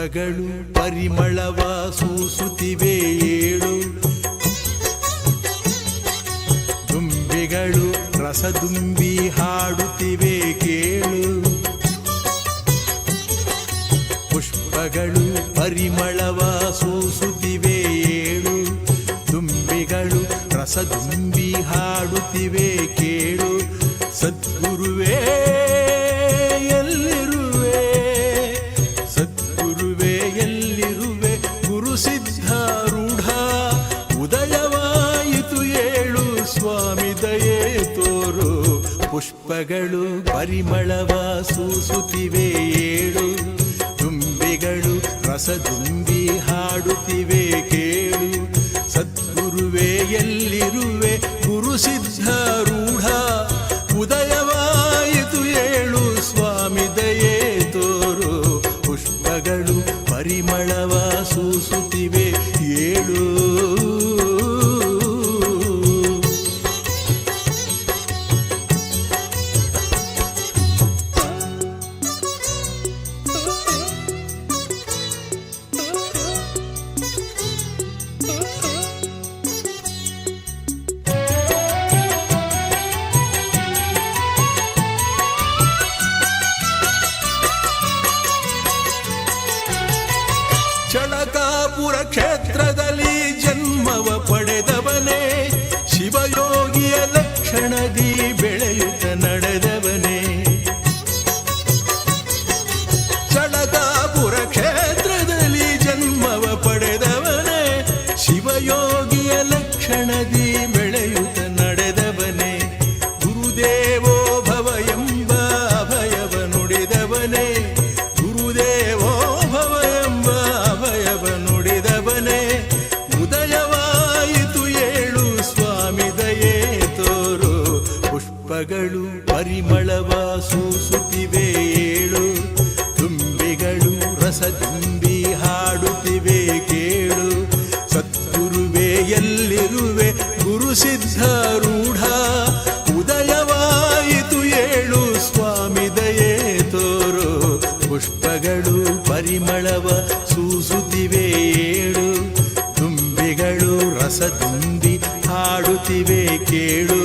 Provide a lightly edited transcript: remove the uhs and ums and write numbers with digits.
ಪುಷ್ಪಗಳು ಪರಿಮಳವ ಸೂಸುತ್ತಿವೆ ಏಳು, ದುಂಬಿಗಳು ರಸದುಂಬಿ ಹಾಡುತ್ತಿವೆ ಕೇಳು. ಪುಷ್ಪಗಳು ಪರಿಮಳವ ಸೂಸುತ್ತಿವೆ ಏಳು, ದುಂಬಿಗಳು ರಸದುಂಬಿ ಹಾಡುತ್ತಿವೆ ಕೇಳು. ಸದ್ಗುರುವೇ ಎಲ್ಲಿರುವೆ, ಸದ್ಗುರುವೇ ಎಲ್ಲಿರುವೆ, ಗುರು ಸಿದ್ಧಾರೂಢ ಉದಯವಾಯಿತು ಏಳು, ಸ್ವಾಮಿ ದಯೆ ತೋರು. ಪುಷ್ಪಗಳು ಪರಿಮಳವ ಸೂಸುತ್ತಿವೆ ಏಳು, ದುಂಬಿಗಳು ರಸದುಂಬಿ ಹಾಡುತ್ತಿವೆ ಕೇಳು. ಸದ್ಗುರುವೇ ಎಲ್ಲಿರುವೆ, ಗುರು ಸಿದ್ಧಾರೂಢ ಉದಯವಾಯಿತು ಏಳು, ಸ್ವಾಮಿ ದಯೆ ತೋರು. ಪುಷ್ಪಗಳು ಪರಿಮಳವ ಸೂಸುತ್ತಿವೆ ಏಳು. ಚಳಕಾಪುರ ಕ್ಷೇತ್ರದಲ್ಲಿ ಜನ್ಮವ ಪಡೆದವನೇ, ಶಿವಯೋಗಿಯ ಲಕ್ಷಣದಿ ಬೆಳೆಯುತ್ತ ನಡೆದವನೇ. ಚಳಕಾಪುರ ಕ್ಷೇತ್ರದಲ್ಲಿ ಜನ್ಮವ ಪಡೆದವನೇ, ಶಿವಯೋಗಿಯ ಲಕ್ಷಣದಿ ಬೆಳೆಯುತ್ತ ನಡೆದವನೇ. ಗುರುದೇವೋ ಭವ ಎಂಬ ಅಭಯವ ನುಡಿದವನೇ, ಗುರುದೇವೋ ಭವ ಎಂಬ ಅಭಯವ ನುಡಿದವನೇ. ಉದಯವಾಯಿತು ಏಳು, ಸ್ವಾಮಿ ದಯೆ ತೋರು. ಪುಷ್ಪಗಳು ಪರಿಮಳವ ಸೂಸುತ್ತಿವೆ ಏಳು, ದುಂಬಿಗಳು ರಸದುಂಬಿ ಹಾಡುತ್ತಿವೆ ಕೇಳು. ಸದ್ಗುರುವೇ ಎಲ್ಲಿರುವೆ, ಗುರು ಸಿದ್ಧಾರೂಢ ಉದಯವಾಯಿತು ಏಳು, ಸ್ವಾಮಿ ದಯೆ ತೋರು. ಪುಷ್ಪಗಳು ಪರಿಮಳವ ಸೂಸುತ್ತಿವೆ ಏಳು, ದುಂಬಿಗಳು ರಸದುಂಬಿ ಹಾಡುತ್ತಿವೆ ಕೇಳು.